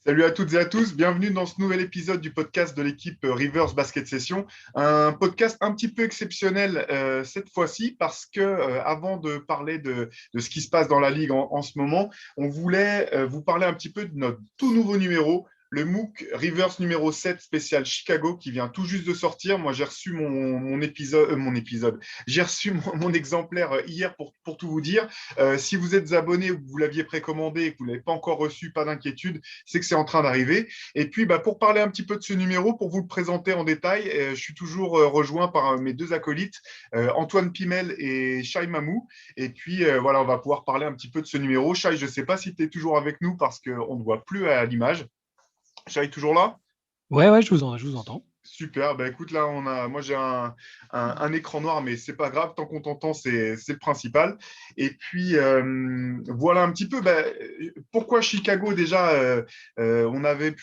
Salut à toutes et à tous, bienvenue dans ce nouvel épisode du podcast de l'équipe Rivers Basket Session. Un podcast un petit peu exceptionnel cette fois-ci parce que avant de parler de ce qui se passe dans la ligue en ce moment, on voulait vous parler un petit peu de notre tout nouveau numéro, le MOOC Rivers numéro 7 spécial Chicago qui vient tout juste de sortir. Moi, j'ai reçu mon épisode. J'ai reçu mon exemplaire hier pour tout vous dire. Si vous êtes abonné ou que vous l'aviez précommandé et que vous ne l'avez pas encore reçu, pas d'inquiétude, c'est que c'est en train d'arriver. Et puis, pour parler un petit peu de ce numéro, pour vous le présenter en détail, je suis toujours rejoint par mes deux acolytes, Antoine Pimel et Shai Mamou. Et puis, voilà, on va pouvoir parler un petit peu de ce numéro. Shai, je ne sais pas si tu es toujours avec nous parce qu'on ne voit plus à l'image. Shai, toujours là? Ouais, je vous entends. Super, écoute, là, moi j'ai un écran noir, mais c'est pas grave, tant qu'on t'entend, c'est le principal. Et puis, voilà un petit peu, pourquoi Chicago déjà on avait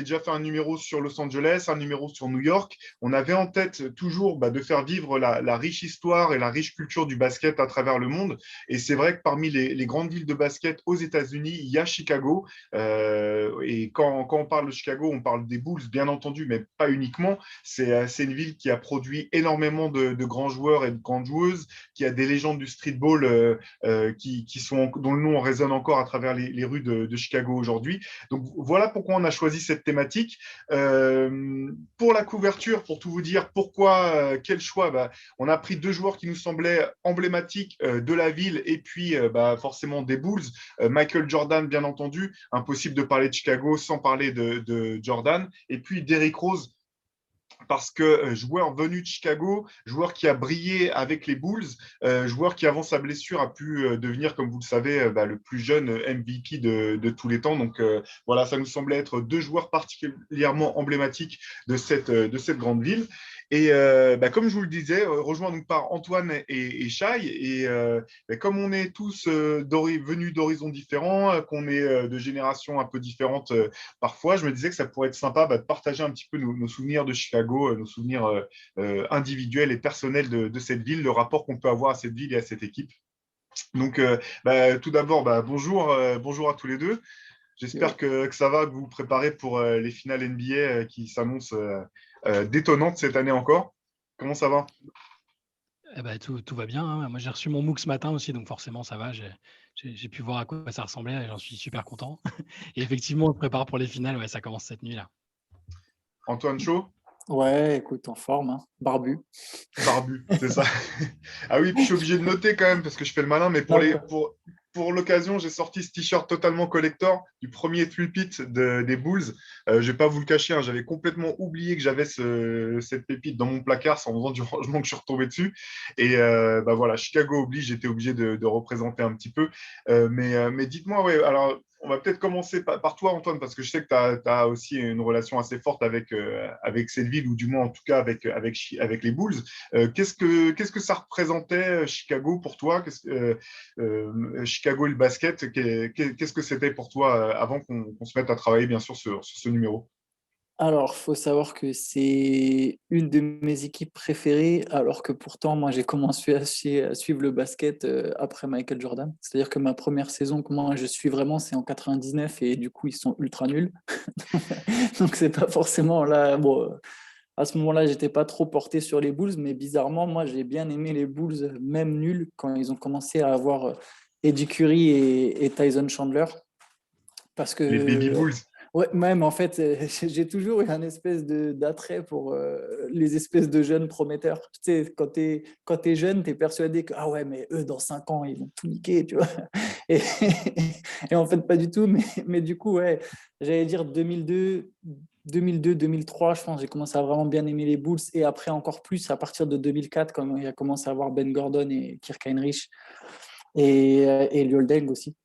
déjà fait un numéro sur Los Angeles, un numéro sur New York. On avait en tête toujours de faire vivre la riche histoire et la riche culture du basket à travers le monde. Et c'est vrai que parmi les grandes villes de basket aux États-Unis, il y a Chicago. Et quand on parle de Chicago, on parle des Bulls, bien entendu, mais pas uniquement. C'est une ville qui a produit énormément de grands joueurs et de grandes joueuses, qui a des légendes du streetball dont le nom résonne encore à travers les rues de Chicago aujourd'hui. Donc voilà pourquoi on a choisi cette thématique. Pour la couverture, pour tout vous dire, pourquoi, quel choix, on a pris deux joueurs qui nous semblaient emblématiques de la ville et puis forcément des Bulls. Michael Jordan, bien entendu, impossible de parler de Chicago sans parler de Jordan. Et puis Derrick Rose, parce que joueur venu de Chicago, joueur qui a brillé avec les Bulls, joueur qui avant sa blessure a pu devenir, comme vous le savez, le plus jeune MVP de tous les temps. Donc voilà, ça nous semblait être deux joueurs particulièrement emblématiques de cette grande ville. Et comme je vous le disais, rejoint donc par Antoine et Shai. Et comme on est tous venus d'horizons différents, qu'on est de générations un peu différentes parfois, je me disais que ça pourrait être sympa de partager un petit peu nos souvenirs de Chicago, nos souvenirs individuels et personnels de cette ville, le rapport qu'on peut avoir à cette ville et à cette équipe. Donc, tout d'abord, bonjour à tous les deux. J'espère Yo. que ça va, que vous vous préparez pour les finales NBA qui s'annoncent détonnantes cette année encore. Comment ça va? Tout va bien, hein. Moi, j'ai reçu mon MOOC ce matin aussi, donc forcément, ça va. J'ai pu voir à quoi ça ressemblait et j'en suis super content. Et effectivement, on se prépare pour les finales. Ouais, ça commence cette nuit-là. Antoine Chaud? Ouais, écoute, en forme, hein. Barbu. Barbu, c'est ça. Ah oui, puis je suis obligé de noter quand même parce que je fais le malin, mais Ah ouais. pour l'occasion, j'ai sorti ce t-shirt totalement collector du premier three-peat des Bulls. Je ne vais pas vous le cacher, hein, j'avais complètement oublié que j'avais cette pépite dans mon placard. C'est en faisant du rangement que je suis retombé dessus. Et voilà, Chicago oblige, j'étais obligé de représenter un petit peu. Mais dites-moi, ouais, alors on va peut-être commencer par toi, Antoine, parce que je sais que tu as aussi une relation assez forte avec cette ville, ou du moins en tout cas avec les Bulls. Qu'est-ce que ça représentait Chicago pour toi? Chicago et le basket, qu'est-ce que c'était pour toi avant qu'on se mette à travailler bien sûr sur ce numéro? Alors, faut savoir que c'est une de mes équipes préférées, alors que pourtant, moi, j'ai commencé à suivre le basket après Michael Jordan. C'est-à-dire que ma première saison que moi je suis vraiment, c'est en 99 et du coup, ils sont ultra nuls. Donc, c'est pas forcément là. Bon, à ce moment-là, j'étais pas trop porté sur les Bulls, mais bizarrement, moi, j'ai bien aimé les Bulls, même nuls, quand ils ont commencé à avoir Eddie Curry et Tyson Chandler. Parce Les Baby que, Bulls. ouais, même en fait, j'ai toujours eu un espèce d'attrait pour les espèces de jeunes prometteurs. Tu sais, quand t'es jeune, t'es persuadé que, ah ouais, mais eux, dans 5 ans, ils vont tout niquer, tu vois. Et, et en fait, pas du tout. Mais du coup, ouais, j'allais dire 2002, 2003, je pense, j'ai commencé à vraiment bien aimer les Bulls. Et après, encore plus à partir de 2004, quand il a commencé à avoir Ben Gordon et Kirk Heinrich et Liol Deng aussi.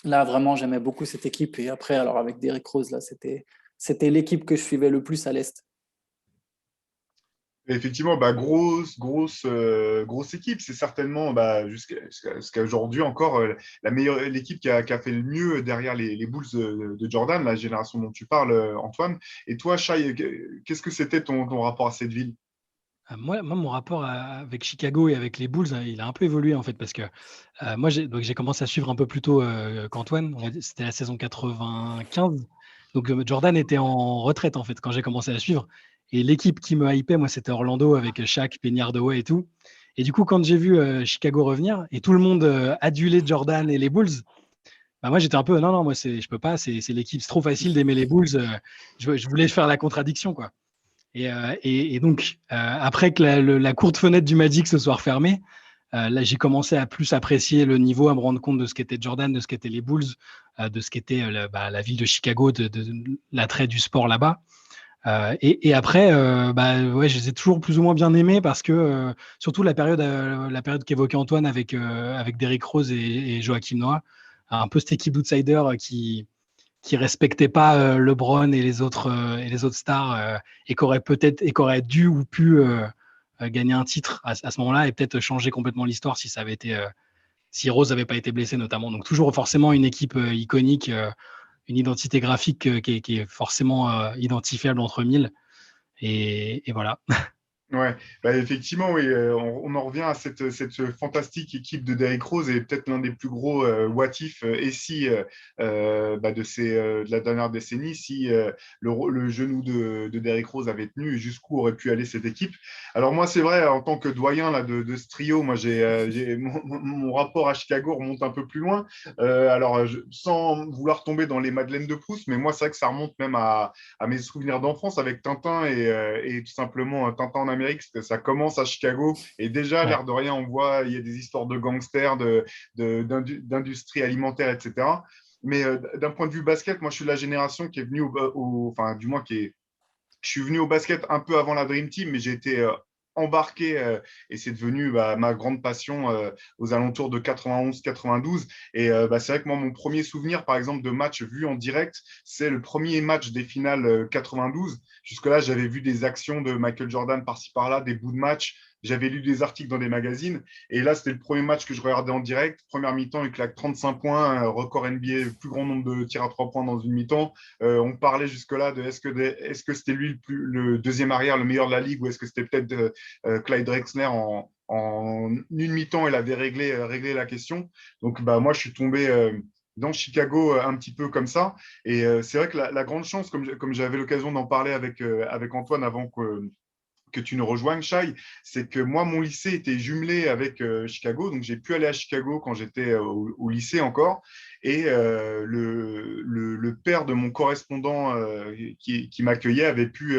Là, vraiment, j'aimais beaucoup cette équipe. Et après, alors avec Derrick Rose, là, c'était l'équipe que je suivais le plus à l'Est. Effectivement, grosse équipe. C'est certainement jusqu'à aujourd'hui encore l'équipe qui a fait le mieux derrière les Bulls de Jordan, la génération dont tu parles, Antoine. Et toi, Shai, qu'est-ce que c'était ton rapport à cette ville? Moi, mon rapport avec Chicago et avec les Bulls, il a un peu évolué en fait parce que moi, j'ai commencé à suivre un peu plus tôt qu'Antoine. C'était la saison 95. Donc Jordan était en retraite en fait quand j'ai commencé à suivre. Et l'équipe qui me hypait, moi, c'était Orlando avec Shaq, Penny Hardaway et tout. Et du coup, quand j'ai vu Chicago revenir et tout le monde adulait Jordan et les Bulls, bah moi j'étais un peu non, moi je peux pas, c'est l'équipe, c'est trop facile d'aimer les Bulls. Je voulais faire la contradiction quoi. Et donc après que la courte fenêtre du Magic se soit refermée, là j'ai commencé à plus apprécier le niveau, à me rendre compte de ce qu'était Jordan, de ce qu'étaient les Bulls, de ce qu'était la ville de Chicago, de l'attrait du sport là-bas. Et après, ouais, je les ai toujours plus ou moins bien aimés parce que surtout la période qu'évoquait Antoine avec Derrick Rose et Joachim Noah, un peu cette équipe d'outsiders qui respectait pas LeBron et les autres stars et qui aurait dû ou pu gagner un titre à ce moment-là et peut-être changer complètement l'histoire si ça avait été si Rose n'avait pas été blessé notamment. Donc toujours forcément une équipe iconique, une identité graphique qui est forcément identifiable entre mille. Et voilà. Ouais, bah effectivement, oui, on en revient à cette fantastique équipe de Derrick Rose et peut-être l'un des plus gros what if et si de la dernière décennie, si le genou de Derrick Rose avait tenu et jusqu'où aurait pu aller cette équipe. Alors moi, c'est vrai, en tant que doyen là, de ce trio, moi mon rapport à Chicago remonte un peu plus loin. Sans vouloir tomber dans les Madeleines de Proust, mais moi, c'est vrai que ça remonte même à mes souvenirs d'enfance avec Tintin et tout simplement Tintin en Amérique, ça commence à Chicago et déjà, Ouais. l'air de rien, on voit, il y a des histoires de gangsters, d'industrie alimentaire, etc. Mais d'un point de vue basket, moi, je suis de la génération qui est venue enfin, du moins je suis venu au basket un peu avant la Dream Team, mais j'ai été embarqué et c'est devenu ma grande passion aux alentours de 91-92. Et c'est vrai que moi, mon premier souvenir, par exemple, de match vu en direct, c'est le premier match des finales 92. Jusque-là, j'avais vu des actions de Michael Jordan par-ci par-là, des bouts de match. J'avais lu des articles dans des magazines. Et là, c'était le premier match que je regardais en direct. Première mi-temps, il claque 35 points, record NBA, le plus grand nombre de tirs à 3 points dans une mi-temps. On parlait jusque-là de est-ce que c'était lui le deuxième arrière, le meilleur de la ligue, ou est-ce que c'était peut-être Clyde Drexler en une mi-temps, il avait réglé la question. Donc, moi, je suis tombé dans Chicago un petit peu comme ça. Et c'est vrai que la grande chance, comme j'avais l'occasion d'en parler avec Antoine avant que tu nous rejoignes, Shai, c'est que moi, mon lycée était jumelé avec Chicago, donc j'ai pu aller à Chicago quand j'étais au lycée encore, et le père de mon correspondant qui m'accueillait avait pu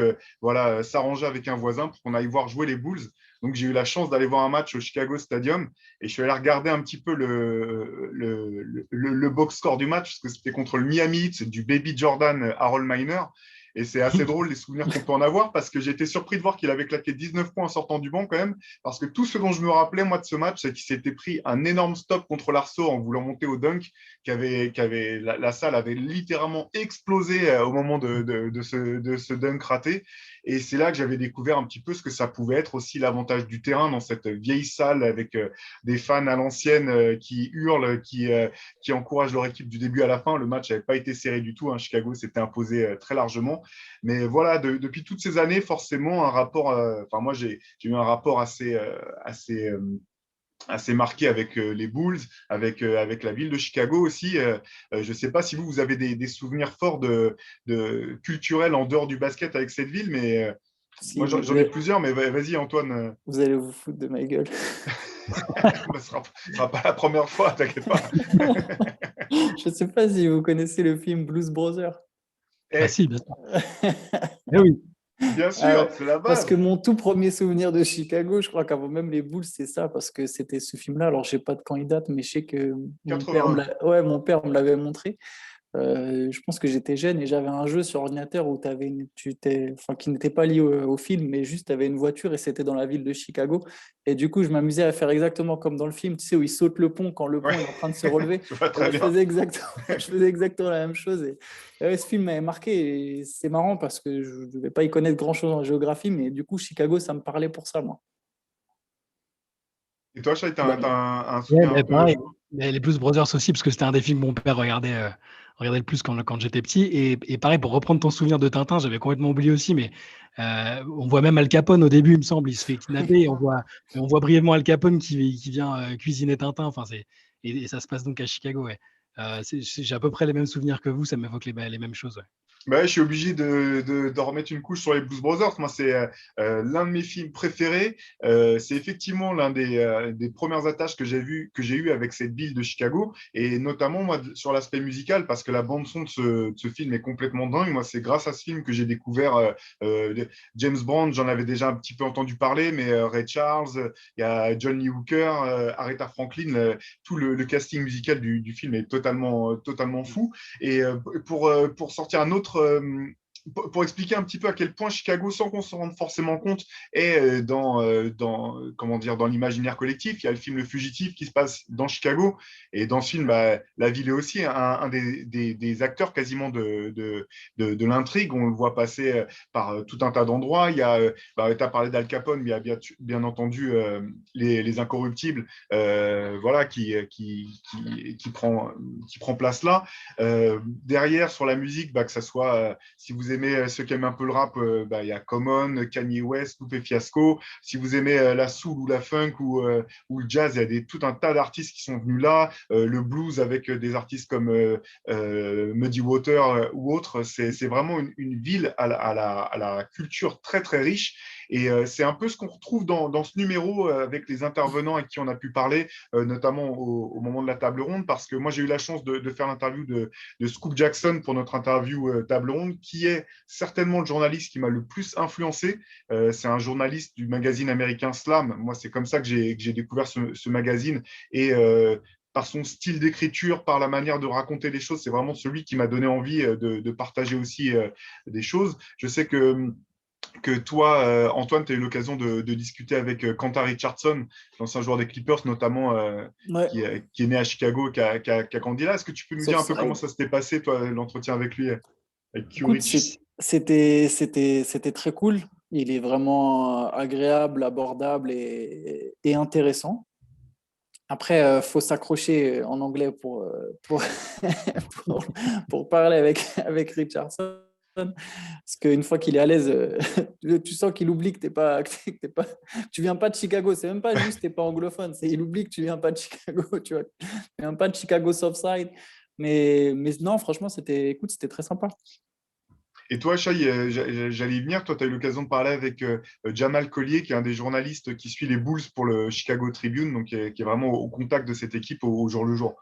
s'arranger avec un voisin pour qu'on aille voir jouer les Bulls. Donc j'ai eu la chance d'aller voir un match au Chicago Stadium, et je suis allé regarder un petit peu le box score du match, parce que c'était contre le Miami Heat, c'est du Baby Jordan Harold Miner. Et c'est assez drôle les souvenirs qu'on peut en avoir parce que j'ai été surpris de voir qu'il avait claqué 19 points en sortant du banc quand même. Parce que tout ce dont je me rappelais, moi, de ce match, c'est qu'il s'était pris un énorme stop contre l'Arceau en voulant monter au dunk, la salle avait littéralement explosé au moment de ce dunk raté. Et c'est là que j'avais découvert un petit peu ce que ça pouvait être aussi l'avantage du terrain dans cette vieille salle avec des fans à l'ancienne qui hurlent, qui encouragent leur équipe du début à la fin. Le match n'avait pas été serré du tout. Chicago s'était imposé très largement. Mais voilà, depuis toutes ces années, forcément, un rapport. Moi, j'ai eu un rapport assez marqué avec les Bulls, avec la ville de Chicago aussi. Je ne sais pas si vous avez des souvenirs forts culturels en dehors du basket avec cette ville, mais moi, Si, j'en ai plusieurs. Mais vas-y, Antoine. Vous allez vous foutre de ma gueule. Ce sera pas la première fois, t'inquiète pas. Je ne sais pas si vous connaissez le film Blues Brothers. Ah si, bien sûr. Eh oui. Bien sûr, c'est la Parce base. que mon tout premier souvenir de Chicago, je crois qu'avant même les Bulls, c'est ça, parce que c'était ce film-là. Alors, je n'ai pas de quand il date, mais je sais que mon père me l'avait montré. Je pense que j'étais jeune et j'avais un jeu sur ordinateur où qui n'était pas lié au film, mais juste tu avais une voiture et c'était dans la ville de Chicago. Et du coup, je m'amusais à faire exactement comme dans le film, tu sais, où il saute le pont quand le pont est en train de se relever. Je vois très bien. Je faisais exactement la même chose. Et ce film m'avait marqué et c'est marrant parce que je ne devais pas y connaître grand-chose en géographie, mais du coup, Chicago, ça me parlait pour ça, moi. Et toi, Chai, tu as un Ouais, souvenir un peu. pareil. Mais les Blues Brothers aussi, parce que c'était un des films que mon père regardait le plus quand j'étais petit. Et pareil, pour reprendre ton souvenir de Tintin, j'avais complètement oublié aussi, mais on voit même Al Capone au début, il me semble, il se fait kidnapper et on voit brièvement Al Capone qui vient cuisiner Tintin. Enfin, et ça se passe donc à Chicago. Ouais. J'ai à peu près les mêmes souvenirs que vous, ça m'évoque les mêmes choses. Ouais. Bah, je suis obligé de remettre une couche sur les Blues Brothers. Moi, c'est l'un de mes films préférés. C'est effectivement l'un des premières attaches que j'ai eues avec cette ville de Chicago, et notamment moi, sur l'aspect musical, parce que la bande-son de ce film est complètement dingue. Moi, c'est grâce à ce film que j'ai découvert James Brown. J'en avais déjà un petit peu entendu parler, mais Ray Charles, il y a John Lee Hooker, Aretha Franklin, tout le casting musical du film est totalement fou. Et pour sortir un autre, pour expliquer un petit peu à quel point Chicago, sans qu'on s'en rende forcément compte, est comment dire, dans l'imaginaire collectif. Il y a le film Le Fugitif qui se passe dans Chicago. Et dans ce film, bah, la ville est aussi un des acteurs quasiment de l'intrigue. On le voit passer par tout un tas d'endroits. Tu as parlé d'Al Capone, mais il y a bien entendu les Incorruptibles, voilà, qui prend place là. Derrière, sur la musique, bah, que ça soit, si vous aimez ceux qui aiment un peu le rap, bah, il y a Common, Kanye West, Lupe Fiasco. Si vous aimez la soul ou la funk ou le jazz, il y a tout un tas d'artistes qui sont venus là. Le blues avec des artistes comme Muddy Water ou autres. C'est vraiment une ville à la culture très, très riche. Et c'est un peu ce qu'on retrouve dans ce numéro avec les intervenants avec qui on a pu parler, notamment au moment de la table ronde, parce que moi, j'ai eu la chance de faire l'interview de Scoop Jackson pour notre interview table ronde, qui est certainement le journaliste qui m'a le plus influencé. C'est un journaliste du magazine américain Slam. Moi, c'est comme ça que j'ai découvert ce magazine. Et par son style d'écriture, par la manière de raconter les choses, c'est vraiment celui qui m'a donné envie de partager aussi des choses. Je sais que toi, Antoine, tu as eu l'occasion de discuter avec Quentin Richardson, l'ancien joueur des Clippers, notamment, Ouais, qui est né à Chicago, qui a grandi là. Est-ce que tu peux nous dire un peu comment Southside. ça s'était passé, toi, l'entretien avec lui, avec Écoute, Q-Rich? c'était très cool. Il est vraiment agréable, abordable et intéressant. Après, faut s'accrocher en anglais pour, pour parler avec Richardson. Parce qu'une fois qu'il est à l'aise, tu sens qu'il oublie que tu viens pas de Chicago. C'est même pas juste que tu n'es pas anglophone. Il oublie que tu viens pas de Chicago. Tu vois. Tu viens pas de Chicago Southside. Mais non, franchement, c'était très sympa. Et toi, Shai, j'allais y venir. Toi, tu as eu l'occasion de parler avec Jamal Collier, qui est un des journalistes qui suit les Bulls pour le Chicago Tribune, donc qui est vraiment au contact de cette équipe au jour le jour.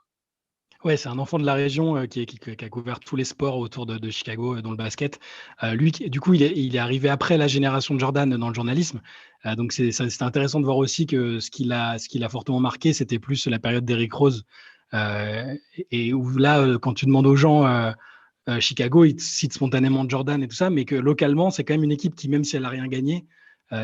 Ouais, c'est un enfant de la région qui a couvert tous les sports autour de Chicago, dont le basket. Lui, du coup, il est arrivé après la génération de Jordan dans le journalisme. Donc, c'était intéressant de voir aussi que ce qui l'a fortement marqué, c'était plus la période d'Eric Rose. Et où là, quand tu demandes aux gens, Chicago, ils te citent spontanément Jordan et tout ça, mais que localement, c'est quand même une équipe qui, même si elle n'a rien gagné,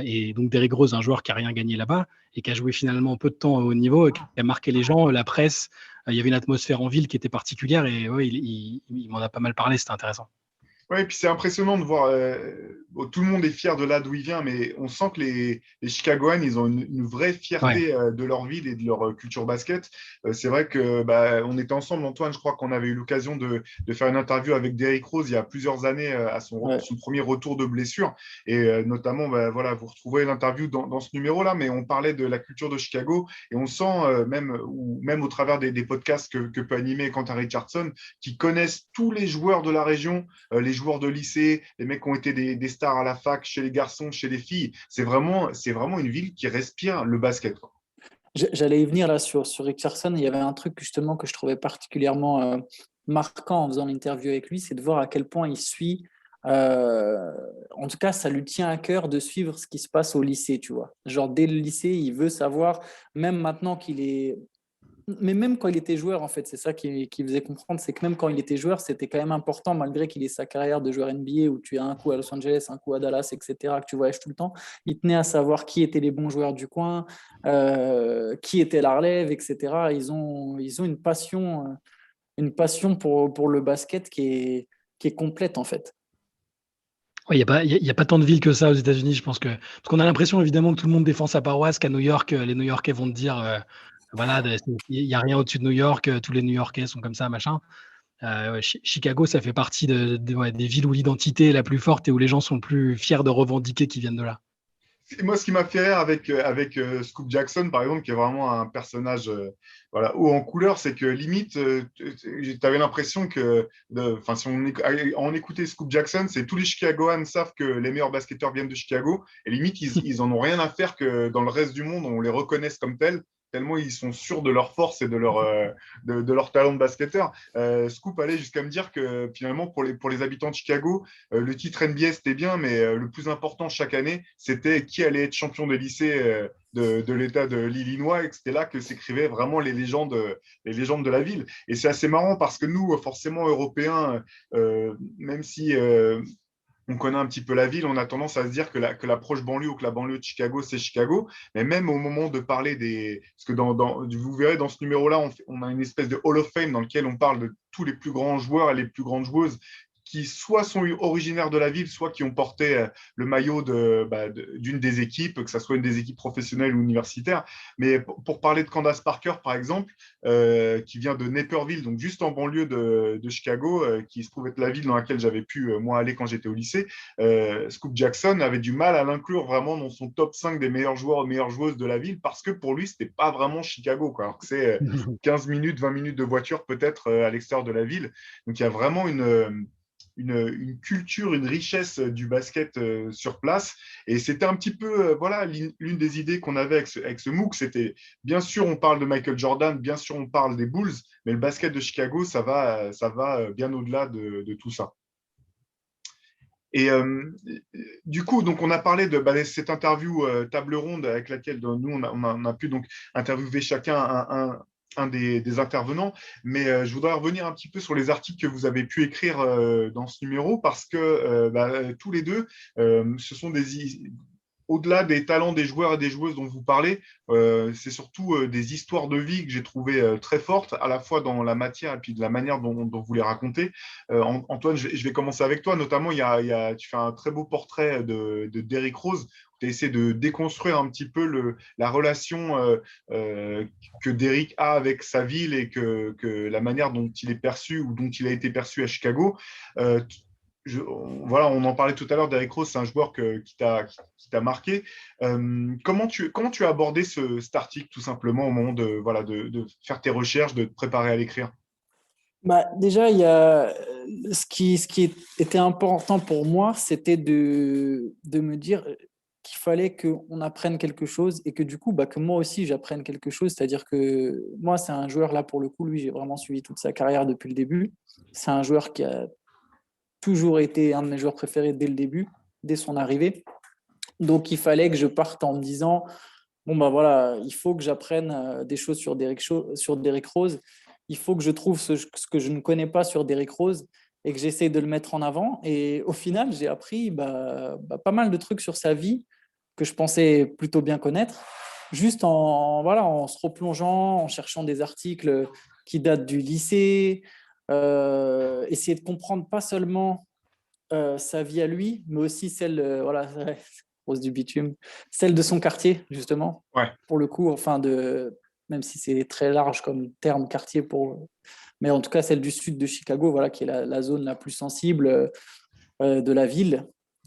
et donc Derrick Rose, un joueur qui n'a rien gagné là-bas et qui a joué finalement peu de temps au haut niveau, et qui a marqué les gens, la presse. Il y avait une atmosphère en ville qui était particulière et ouais, il m'en a pas mal parlé, c'était intéressant. Ouais, et puis c'est impressionnant de voir, bon, tout le monde est fier de là d'où il vient, mais on sent que les Chicagoans, ils ont une vraie Ouais, fierté de leur ville et de leur culture basket. C'est vrai que bah, on était ensemble, Antoine, je crois qu'on avait eu l'occasion de faire une interview avec Derrick Rose il y a plusieurs années à Ouais. son premier retour de blessure. Et notamment, bah, voilà, vous retrouvez l'interview dans ce numéro-là, mais on parlait de la culture de Chicago et on sent, même au travers des podcasts que peut animer Quentin Richardson, qui connaissent tous les joueurs de la région, les joueurs de lycée, les mecs qui ont été des stars à la fac, chez les garçons, chez les filles. C'est vraiment une ville qui respire le basket, quoi. J'allais y venir là sur Richardson. Il y avait un truc justement que je trouvais particulièrement marquant en faisant l'interview avec lui, c'est de voir à quel point il suit. En tout cas, ça lui tient à cœur de suivre ce qui se passe au lycée, tu vois. Genre, dès le lycée, il veut savoir, même maintenant qu'il est. Mais même quand il était joueur, en fait, c'est ça qui faisait comprendre, c'est que même quand il était joueur, c'était quand même important, malgré qu'il ait sa carrière de joueur NBA, où tu as un coup à Los Angeles, un coup à Dallas, etc., que tu voyages tout le temps. Il tenait à savoir qui étaient les bons joueurs du coin, qui était la relève, etc. Ils ont une passion pour le basket qui est complète, en fait. ouais, il y a pas tant de villes que ça aux États-Unis, je pense que parce qu'on a l'impression évidemment que tout le monde défend sa paroisse, qu'à New York, les New-Yorkais vont te dire, voilà, il y a rien au-dessus de New York, tous les New-Yorkais sont comme ça, machin. Ouais, Chicago, ça fait partie ouais, des villes où l'identité est la plus forte et où les gens sont le plus fiers de revendiquer qu'ils viennent de là. Moi, ce qui m'a fait rire avec Scoop Jackson, par exemple, qui est vraiment un personnage voilà, haut en couleur, c'est que limite, tu avais l'impression que, enfin, si on écoutait Scoop Jackson, c'est tous les Chicagoans savent que les meilleurs basketteurs viennent de Chicago, et limite, ils en ont rien à faire que dans le reste du monde, on les reconnaisse comme tels, tellement ils sont sûrs de leur force et de leur talent de basketteur. Scoop allait jusqu'à me dire que finalement, pour les habitants de Chicago, le titre NBA, c'était bien, mais le plus important chaque année, c'était qui allait être champion des lycées de l'État de l'Illinois, et c'était là que s'écrivaient vraiment les légendes de la ville. Et c'est assez marrant parce que nous, forcément, Européens, même si on connaît un petit peu la ville, on a tendance à se dire que la proche banlieue ou que la banlieue de Chicago, c'est Chicago. Mais même au moment de parler des... Parce que vous verrez, dans ce numéro-là, on a une espèce de Hall of Fame dans lequel on parle de tous les plus grands joueurs et les plus grandes joueuses qui soit sont originaires de la ville, soit qui ont porté le maillot d'une des équipes, que ce soit une des équipes professionnelles ou universitaires. Mais pour parler de Candace Parker, par exemple, qui vient de Naperville, donc juste en banlieue de Chicago, qui se trouve être la ville dans laquelle j'avais pu, moi, aller quand j'étais au lycée, Scoop Jackson avait du mal à l'inclure vraiment dans son top 5 des meilleurs joueurs et meilleures joueuses de la ville parce que pour lui, c'était pas vraiment Chicago, quoi. Alors que c'est 15 minutes, 20 minutes de voiture peut-être à l'extérieur de la ville. Donc il y a vraiment une culture, une richesse du basket sur place. Et c'était un petit peu, voilà, l'une des idées qu'on avait avec ce MOOC, c'était, bien sûr, on parle de Michael Jordan, bien sûr, on parle des Bulls, mais le basket de Chicago, ça va bien au-delà de tout ça. Et du coup, donc on a parlé de cette interview table ronde avec laquelle nous, on a pu donc interviewer chacun un des intervenants. Mais je voudrais revenir un petit peu sur les articles que vous avez pu écrire dans ce numéro parce que tous les deux, ce sont au-delà des talents des joueurs et des joueuses dont vous parlez, c'est surtout des histoires de vie que j'ai trouvées très fortes, à la fois dans la matière et puis de la manière dont vous les racontez. Antoine, je vais commencer avec toi. Notamment, tu fais un très beau portrait de Derrick Rose. Tu as essayé de déconstruire un petit peu la relation euh, que Derrick a avec sa ville et que la manière dont il est perçu ou dont il a été perçu à Chicago. Euh, voilà, on en parlait tout à l'heure, Derrick Rose, c'est un joueur qui t'a marqué. Comment tu as abordé cet article, tout simplement, au moment voilà, de faire tes recherches, de te préparer à l'écrire? Bah, déjà, il y a ce qui était important pour moi, c'était de me dire qu'il fallait qu'on apprenne quelque chose et que du coup, bah, que moi aussi, j'apprenne quelque chose. C'est-à-dire que moi, c'est un joueur, là, pour le coup, lui, j'ai vraiment suivi toute sa carrière depuis le début. C'est un joueur qui a toujours été un de mes joueurs préférés dès le début, dès son arrivée. Donc, il fallait que je parte en me disant, bon, bah voilà, il faut que j'apprenne des choses sur Derrick Rose. Il faut que je trouve ce que je ne connais pas sur Derrick Rose et que j'essaie de le mettre en avant. Et au final, j'ai appris pas mal de trucs sur sa vie que je pensais plutôt bien connaître, juste voilà, en se replongeant, en cherchant des articles qui datent du lycée, essayer de comprendre pas seulement sa vie à lui, mais aussi celle, voilà, Rose du bitume, celle de son quartier, justement, Ouais. pour le coup, même si c'est très large comme terme quartier, mais en tout cas celle du sud de Chicago, voilà, qui est la zone la plus sensible de la ville,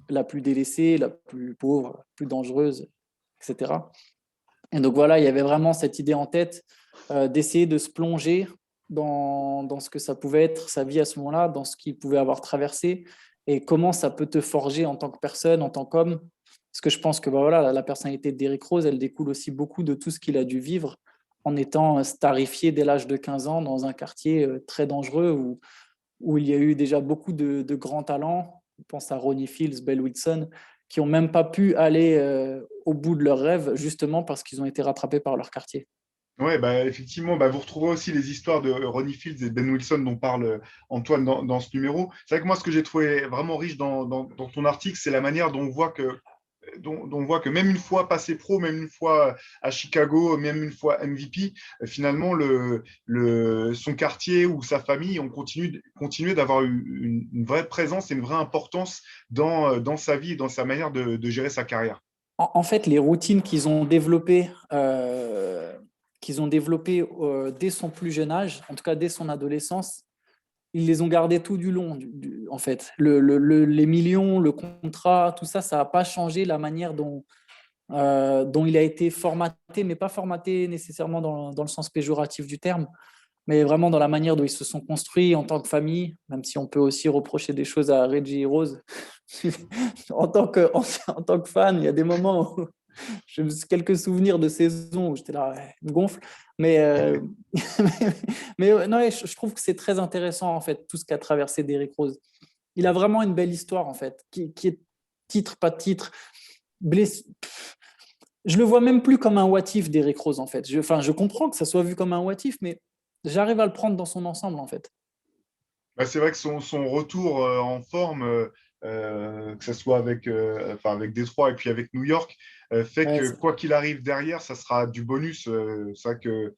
la plus délaissée, la plus pauvre, la plus dangereuse, etc. Et donc voilà, il y avait vraiment cette idée en tête d'essayer de se plonger dans ce que ça pouvait être sa vie à ce moment-là, dans ce qu'il pouvait avoir traversé et comment ça peut te forger en tant que personne, en tant qu'homme. Parce que je pense que voilà, la personnalité d'Eric Rose, elle découle aussi beaucoup de tout ce qu'il a dû vivre en étant starifié dès l'âge de 15 ans dans un quartier très dangereux où il y a eu déjà beaucoup de grands talents. Je pense à Ronnie Fields, Bell Wilson, qui n'ont même pas pu aller au bout de leurs rêves, justement parce qu'ils ont été rattrapés par leur quartier. Ouais, bah, effectivement, bah, vous retrouvez aussi les histoires de Ronnie Fields et Ben Wilson dont parle Antoine dans ce numéro. C'est vrai que moi, ce que j'ai trouvé vraiment riche dans ton article, c'est la manière dont on voit que même une fois passé pro, même une fois à Chicago, même une fois MVP, finalement, son quartier ou sa famille ont continué d'avoir une vraie présence et une vraie importance dans sa vie et dans sa manière de gérer sa carrière. En fait, les routines qu'ils ont développées dès son plus jeune âge, en tout cas dès son adolescence, ils les ont gardées tout du long. En fait, les millions, le contrat, tout ça, ça n'a pas changé la manière dont il a été formaté, mais pas formaté nécessairement dans le sens péjoratif du terme, mais vraiment dans la manière dont ils se sont construits en tant que famille, même si on peut aussi reprocher des choses à Reggie et Rose. En tant que fan, il y a des moments où j'ai quelques souvenirs de saison où j'étais là, ouais, me gonfle. Mais, mais non, je trouve que c'est très intéressant, en fait, tout ce qu'a traversé Derrick Rose. Il a vraiment une belle histoire, en fait, qui est titre, pas titre. Bless... Je le vois même plus comme un what if d'Eric Rose, en fait. Je comprends que ça soit vu comme un what if, mais j'arrive à le prendre dans son ensemble, en fait. Bah, c'est vrai que son retour en forme, que ce soit avec Détroit et puis avec New York, fait Ouais, que quoi qu'il arrive derrière, ça sera du bonus. C'est vrai que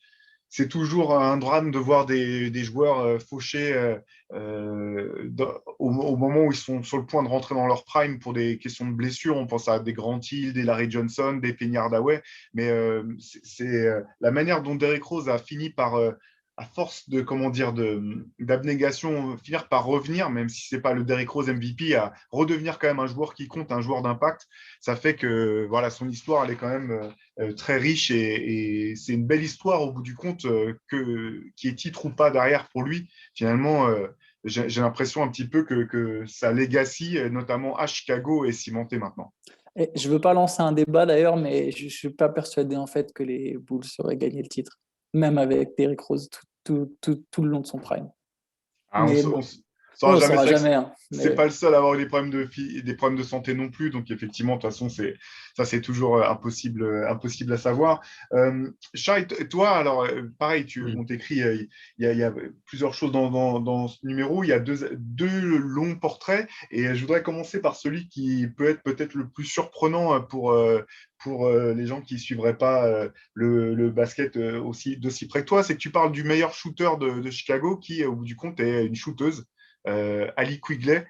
c'est toujours un drame de voir des joueurs fauchés au moment où ils sont sur le point de rentrer dans leur prime pour des questions de blessures. On pense à des Grant Hill, des Larry Johnson, des Penny Hardaway. Mais c'est la manière dont Derrick Rose a fini par à force de comment dire d'abnégation, finir par revenir, même si c'est pas le Derrick Rose MVP, à redevenir quand même un joueur qui compte, un joueur d'impact. Ça fait que voilà, son histoire, elle est quand même très riche et c'est une belle histoire au bout du compte, qui est titre ou pas derrière pour lui. Finalement, j'ai l'impression un petit peu que sa legacy, notamment à Chicago, est cimentée maintenant. Et je veux pas lancer un débat d'ailleurs, mais je suis pas persuadé en fait que les Bulls auraient gagné le titre, même avec Derrick Rose tout le long de son prime. Ah, Mais on bon, saura on ne jamais. saura C'est vrai que jamais, hein. c'est Mais pas le seul à avoir eu des problèmes de santé non plus. Donc, effectivement, de toute façon, ça, c'est toujours impossible à savoir. Shai, toi, alors, pareil, Oui. on t'écrit, il y a plusieurs choses dans ce numéro. Il y a deux longs portraits. Et je voudrais commencer par celui qui peut être peut-être le plus surprenant pour les gens qui ne suivraient pas le basket d'aussi près que toi. C'est que tu parles du meilleur shooter de Chicago qui, au bout du compte, est une shooteuse. Ali Quigley,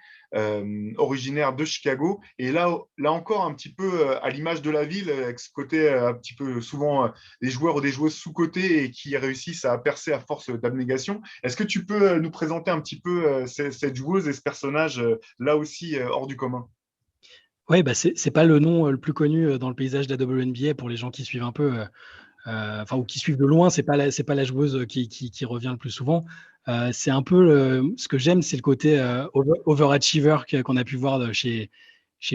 originaire de Chicago. Et là encore, un petit peu à l'image de la ville, avec ce côté un petit peu souvent des joueurs ou des joueuses sous-cotés et qui réussissent à percer à force d'abnégation. Est-ce que tu peux nous présenter un petit peu cette joueuse et ce personnage là aussi hors du commun? Ouais, bah c'est pas le nom le plus connu dans le paysage de la WNBA pour les gens qui suivent un peu, enfin ou qui suivent de loin. C'est pas la joueuse qui revient le plus souvent. C'est un peu ce que j'aime, c'est le côté overachiever qu'on a pu voir chez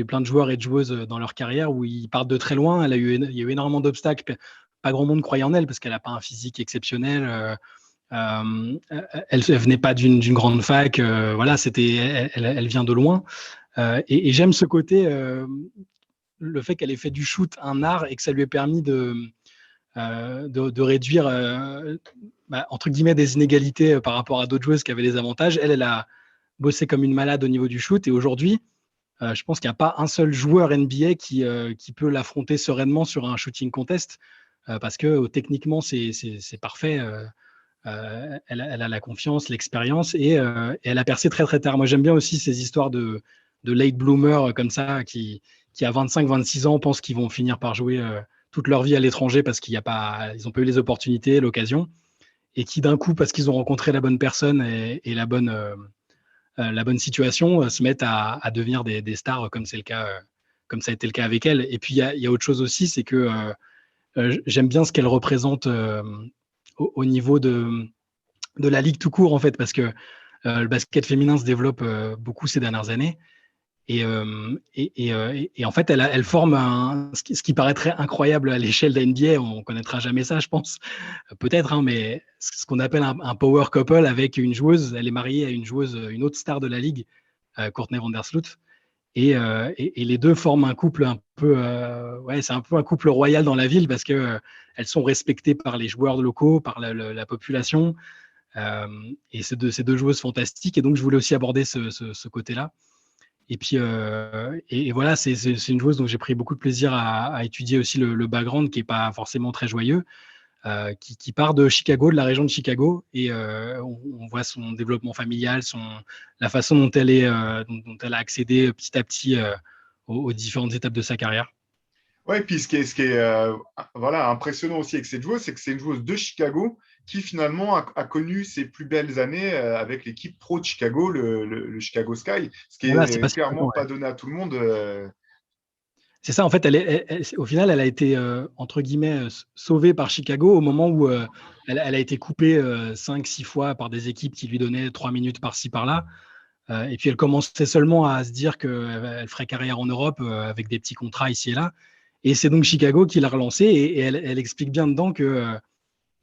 plein de joueurs et de joueuses dans leur carrière où ils partent de très loin. Il y a eu énormément d'obstacles. Pas grand monde croyait en elle parce qu'elle n'a pas un physique exceptionnel. Elle venait pas d'une grande fac. Voilà, elle vient de loin. Et j'aime ce côté, le fait qu'elle ait fait du shoot un art et que ça lui ait permis de réduire, entre guillemets, des inégalités par rapport à d'autres joueuses qui avaient des avantages. Elle a bossé comme une malade au niveau du shoot. Et aujourd'hui, je pense qu'il n'y a pas un seul joueur NBA qui peut l'affronter sereinement sur un shooting contest parce que techniquement, c'est parfait. Elle a la confiance, l'expérience et elle a percé très très tard. Moi, j'aime bien aussi ces histoires de late bloomers comme ça qui à 25-26 ans pensent qu'ils vont finir par jouer toute leur vie à l'étranger parce qu'ils n'ont pas eu les opportunités, l'occasion, et qui d'un coup, parce qu'ils ont rencontré la bonne personne et la bonne situation, se mettent à devenir des stars comme c'est le cas, comme ça a été le cas avec elle. Et puis il y a autre chose aussi, c'est que j'aime bien ce qu'elle représente au niveau de la ligue tout court en fait, parce que le basket féminin se développe beaucoup ces dernières années. Et en fait, elle forme ce qui paraîtrait incroyable à l'échelle de la NBA. On ne connaîtra jamais ça, je pense. Peut-être, hein, mais ce qu'on appelle un power couple avec une joueuse. Elle est mariée à une joueuse, une autre star de la ligue, Courtney Vandersloot. Et les deux forment un couple un peu, ouais, c'est un peu un couple royal dans la ville parce que elles sont respectées par les joueurs locaux, par la population. Et ces deux joueuses fantastiques. Et donc, je voulais aussi aborder ce côté-là. Et puis, et voilà, c'est une joueuse dont j'ai pris beaucoup de plaisir à étudier aussi le background qui n'est pas forcément très joyeux, qui part de Chicago, de la région de Chicago, et on voit son développement familial, la façon dont elle a accédé petit à petit aux différentes étapes de sa carrière. Ouais, et puis ce qui est voilà, impressionnant aussi avec cette joueuse, c'est que c'est une joueuse de Chicago qui finalement a connu ses plus belles années avec l'équipe pro de Chicago, le Chicago Sky, ce qui Voilà, c'est pas est si clairement longtemps, pas ouais. donné à tout le monde. C'est ça, en fait, au final, elle a été, entre guillemets, sauvée par Chicago au moment où elle a été coupée 5-6 fois par des équipes qui lui donnaient 3 minutes par-ci, par-là. Et puis elle commençait seulement à se dire qu'elle ferait carrière en Europe avec des petits contrats ici et là. Et c'est donc Chicago qui l'a relancée. Et elle explique bien dedans que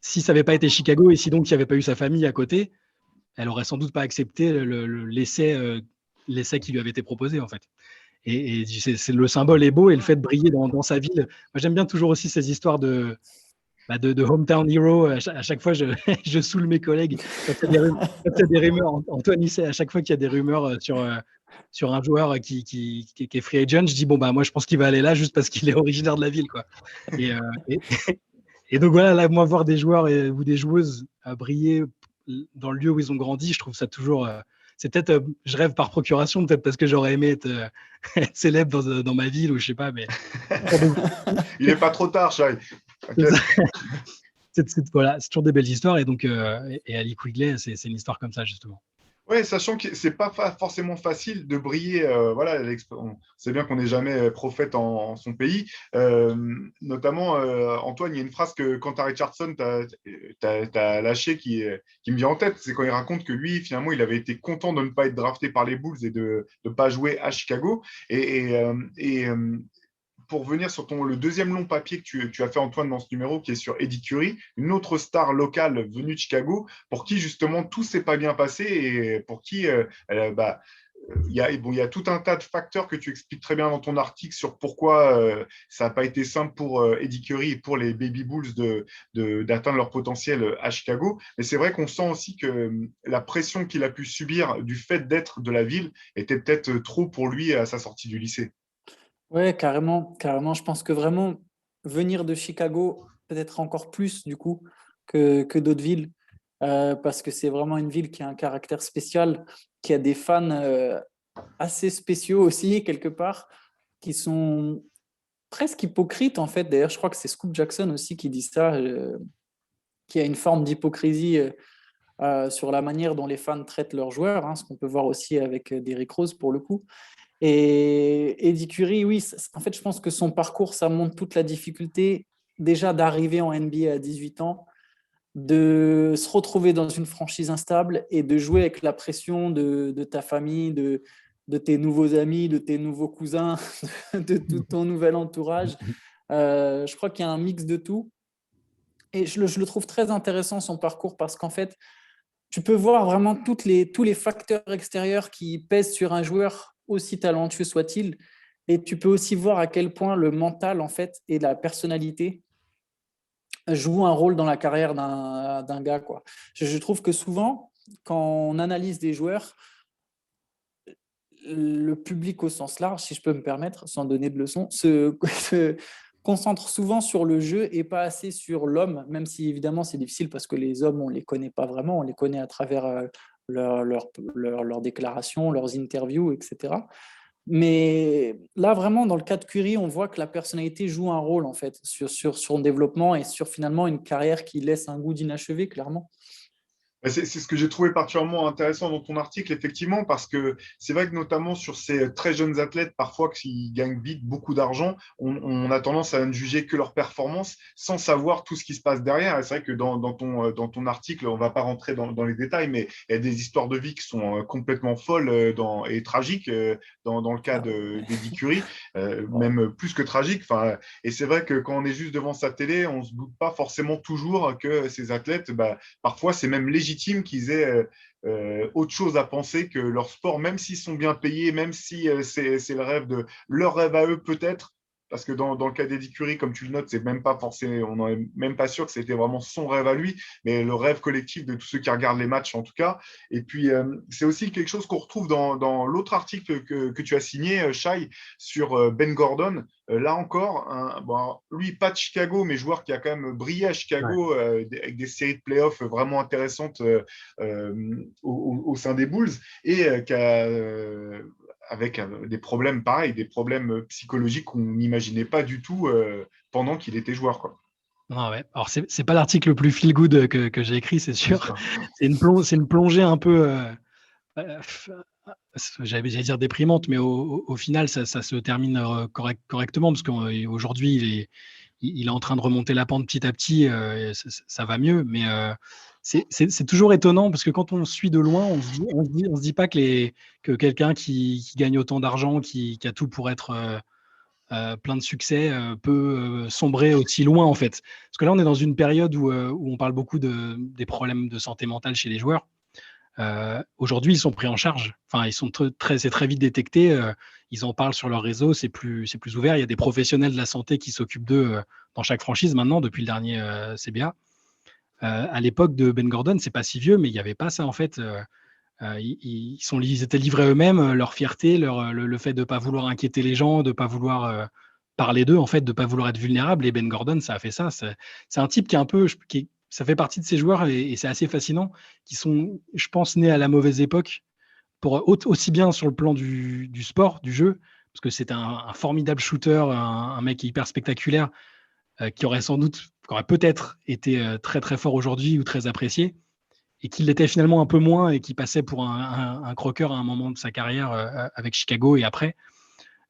si ça n'avait pas été Chicago et si donc il n'y avait pas eu sa famille à côté, elle aurait sans doute pas accepté l'essai qui lui avait été proposé, en fait. Et le symbole est beau et le fait de briller dans sa ville. Moi, j'aime bien toujours aussi ces histoires de hometown hero. À chaque fois, je saoule mes collègues. Quand il y a des rumeurs, Antoine, il sait, à chaque fois qu'il y a des rumeurs sur un joueur qui est free agent, je dis, bon, bah, moi, je pense qu'il va aller là juste parce qu'il est originaire de la ville, quoi. Et, et donc, voilà, là, moi, voir des joueurs ou des joueuses briller dans le lieu où ils ont grandi, je trouve ça toujours. C'est peut-être, je rêve par procuration, peut-être parce que j'aurais aimé être, être célèbre dans ma ville ou je sais pas, mais. Il n'est pas trop tard, Shai. Voilà, c'est toujours des belles histoires. Et donc, et Ali Quigley, c'est une histoire comme ça, justement. Oui, sachant que c'est pas forcément facile de briller. Voilà, on sait bien qu'on n'est jamais prophète en son pays. Notamment, Antoine, il y a une phrase que Quentin Richardson t'a lâché qui me vient en tête. C'est quand il raconte que lui, finalement, il avait été content de ne pas être drafté par les Bulls et de ne pas jouer à Chicago. Pour venir sur le deuxième long papier que tu as fait, Antoine, dans ce numéro, qui est sur Eddie Curry, une autre star locale venue de Chicago, pour qui justement tout s'est pas bien passé et pour qui il y a tout un tas de facteurs que tu expliques très bien dans ton article sur pourquoi ça n'a pas été simple pour Eddie Curry et pour les Baby Bulls d'atteindre leur potentiel à Chicago. Mais c'est vrai qu'on sent aussi que la pression qu'il a pu subir du fait d'être de la ville était peut-être trop pour lui à sa sortie du lycée. Ouais, carrément, carrément. Je pense que vraiment, venir de Chicago, peut-être encore plus du coup que d'autres villes, parce que c'est vraiment une ville qui a un caractère spécial, qui a des fans assez spéciaux aussi, quelque part, qui sont presque hypocrites en fait. D'ailleurs, je crois que c'est Scoop Jackson aussi qui dit ça, qui a une forme d'hypocrisie sur la manière dont les fans traitent leurs joueurs, hein, ce qu'on peut voir aussi avec Derrick Rose pour le coup. Et Eddie Curry, oui, en fait, je pense que son parcours, ça montre toute la difficulté déjà d'arriver en NBA à 18 ans, de se retrouver dans une franchise instable et de jouer avec la pression de ta famille, de tes nouveaux amis, de tes nouveaux cousins, de tout ton nouvel entourage. Je crois qu'il y a un mix de tout. Et je le trouve très intéressant, son parcours, parce qu'en fait, tu peux voir vraiment tous les facteurs extérieurs qui pèsent sur un joueur, aussi talentueux soit-il. Et tu peux aussi voir à quel point le mental, en fait, et la personnalité jouent un rôle dans la carrière d'un gars, quoi. Je trouve que souvent, quand on analyse des joueurs, le public au sens large, si je peux me permettre, sans donner de leçons, se concentre souvent sur le jeu et pas assez sur l'homme, même si évidemment c'est difficile parce que les hommes, on ne les connaît pas vraiment, on les connaît à travers leurs déclarations, leurs interviews, etc. Mais là, vraiment, dans le cas de Curry, on voit que la personnalité joue un rôle en fait sur son développement et sur finalement une carrière qui laisse un goût d'inachevé, clairement. C'est ce que j'ai trouvé particulièrement intéressant dans ton article, effectivement, parce que c'est vrai que notamment sur ces très jeunes athlètes, parfois qui gagnent vite beaucoup d'argent, on a tendance à ne juger que leur performance sans savoir tout ce qui se passe derrière. Et c'est vrai que dans ton article, on ne va pas rentrer dans les détails, mais il y a des histoires de vie qui sont complètement folles et tragiques dans le cas d'Eddie Curry, même plus que tragiques. Enfin, et c'est vrai que quand on est juste devant sa télé, on ne se doute pas forcément toujours que ces athlètes, parfois, c'est même légitime qu'ils aient autre chose à penser que leur sport, même s'ils sont bien payés, même si c'est leur rêve à eux peut-être, parce que dans le cas d'Eddie Curry, comme tu le notes, c'est même pas forcément, on n'est même pas sûr que c'était vraiment son rêve à lui, mais le rêve collectif de tous ceux qui regardent les matchs en tout cas. Et puis, c'est aussi quelque chose qu'on retrouve dans l'autre article que tu as signé, Shai, sur Ben Gordon. Là encore, lui, pas de Chicago, mais joueur qui a quand même brillé à Chicago avec des séries de playoffs vraiment intéressantes au sein des Bulls et qui a avec des problèmes pareils, des problèmes psychologiques qu'on n'imaginait pas du tout pendant qu'il était joueur, quoi. Ah ouais. Alors, c'est pas l'article le plus feel good que j'ai écrit, c'est sûr. C'est une plongée j'allais dire déprimante, mais au final, ça se termine correctement parce qu'aujourd'hui, il est en train de remonter la pente petit à petit. Et ça va mieux, mais c'est toujours étonnant parce que quand on suit de loin, on se dit pas que quelqu'un qui gagne autant d'argent, qui a tout pour être plein de succès, peut sombrer aussi loin en fait. Parce que là, on est dans une période où on parle beaucoup des problèmes de santé mentale chez les joueurs. Aujourd'hui, ils sont pris en charge. Enfin, ils sont c'est très vite détecté. Ils en parlent sur leur réseau. C'est plus ouvert. Il y a des professionnels de la santé qui s'occupent d'eux dans chaque franchise maintenant, depuis le dernier CBA. À l'époque de Ben Gordon, c'est pas si vieux, mais il n'y avait pas ça en fait. Ils étaient livrés à eux-mêmes, leur fierté, le fait de ne pas vouloir inquiéter les gens, de ne pas vouloir parler d'eux, en fait, de ne pas vouloir être vulnérable. Et Ben Gordon, ça a fait ça. C'est un type qui est un peu, ça fait partie de ces joueurs et c'est assez fascinant, qui sont, je pense, nés à la mauvaise époque, aussi bien sur le plan du sport, du jeu, parce que c'est un formidable shooter, un mec hyper spectaculaire, qui aurait peut-être été très très fort aujourd'hui ou très apprécié et qui l'était finalement un peu moins et qui passait pour un croqueur à un moment de sa carrière avec Chicago et après.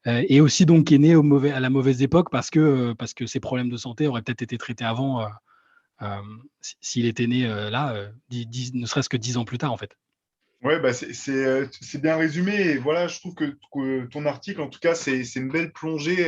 Et aussi donc qui est né à la mauvaise époque parce que ses problèmes de santé auraient peut-être été traités avant s'il était né là, ne serait-ce que 10 ans plus tard en fait. Ouais, bah c'est bien résumé. Et voilà, je trouve que ton article, en tout cas, c'est une belle plongée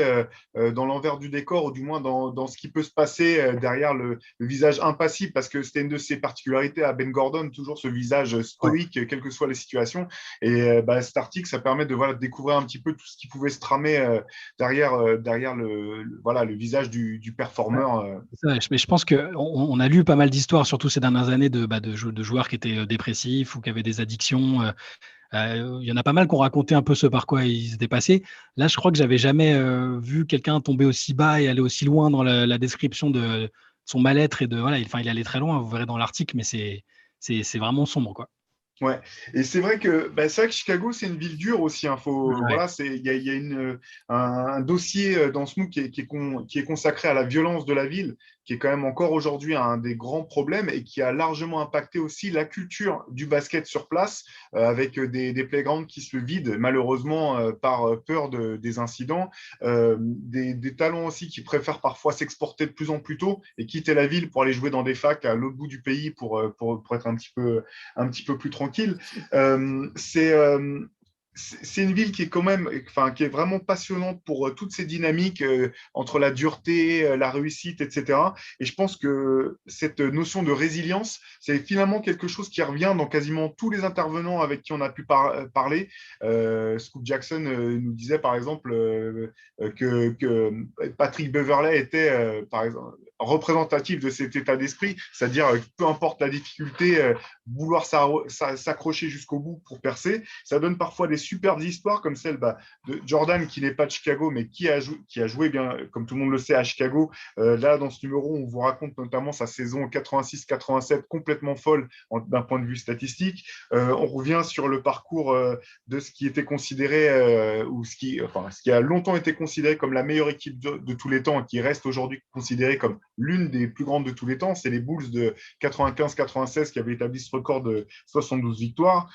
dans l'envers du décor, ou du moins dans ce qui peut se passer derrière le visage impassible, parce que c'était une de ses particularités à Ben Gordon, toujours ce visage Ouais. stoïque, quelles que soient les situations. Et bah, cet article, ça permet de, voilà, de découvrir un petit peu tout ce qui pouvait se tramer derrière voilà, le visage du Ouais. performeur. Mais je pense qu'on on a lu pas mal d'histoires, surtout ces dernières années, de joueurs qui étaient dépressifs ou qui avaient des addictions. Il y en a pas mal qui ont raconté un peu ce par quoi ils étaient passés. Là, je crois que j'avais jamais vu quelqu'un tomber aussi bas et aller aussi loin dans la description de son mal-être et de voilà. Enfin, il allait très loin. Vous verrez dans l'article, mais c'est vraiment sombre, quoi. Ouais, et c'est vrai que bah, c'est vrai que Chicago, c'est une ville dure aussi. Hein. Ouais. Voilà, il y a un dossier dans ce MOOC qui est consacré à la violence de la ville, qui est quand même encore aujourd'hui un des grands problèmes et qui a largement impacté aussi la culture du basket sur place, avec des playgrounds qui se vident malheureusement par peur des incidents, des talents aussi qui préfèrent parfois s'exporter de plus en plus tôt et quitter la ville pour aller jouer dans des facs à l'autre bout du pays pour être un petit peu plus tranquille. Euh, c'est euh, c'est une ville qui est quand même, enfin, qui est vraiment passionnante pour toutes ces dynamiques entre la dureté, la réussite, etc. Et je pense que cette notion de résilience, c'est finalement quelque chose qui revient dans quasiment tous les intervenants avec qui on a pu parler. Scoop Jackson nous disait par exemple que Patrick Beverley était, par exemple, représentatif de cet état d'esprit, c'est-à-dire peu importe la difficulté, vouloir s'accrocher jusqu'au bout pour percer. Ça donne parfois des superbes histoires comme celle de Jordan qui n'est pas de Chicago mais qui a joué bien, comme tout le monde le sait, à Chicago. Là, dans ce numéro, on vous raconte notamment sa saison 86-87 complètement folle d'un point de vue statistique. On revient sur le parcours de ce qui était considéré ou ce qui a longtemps été considéré comme la meilleure équipe de tous les temps et qui reste aujourd'hui considérée comme l'une des plus grandes de tous les temps. C'est les Bulls de 95-96 qui avaient établi ce record de 72 victoires.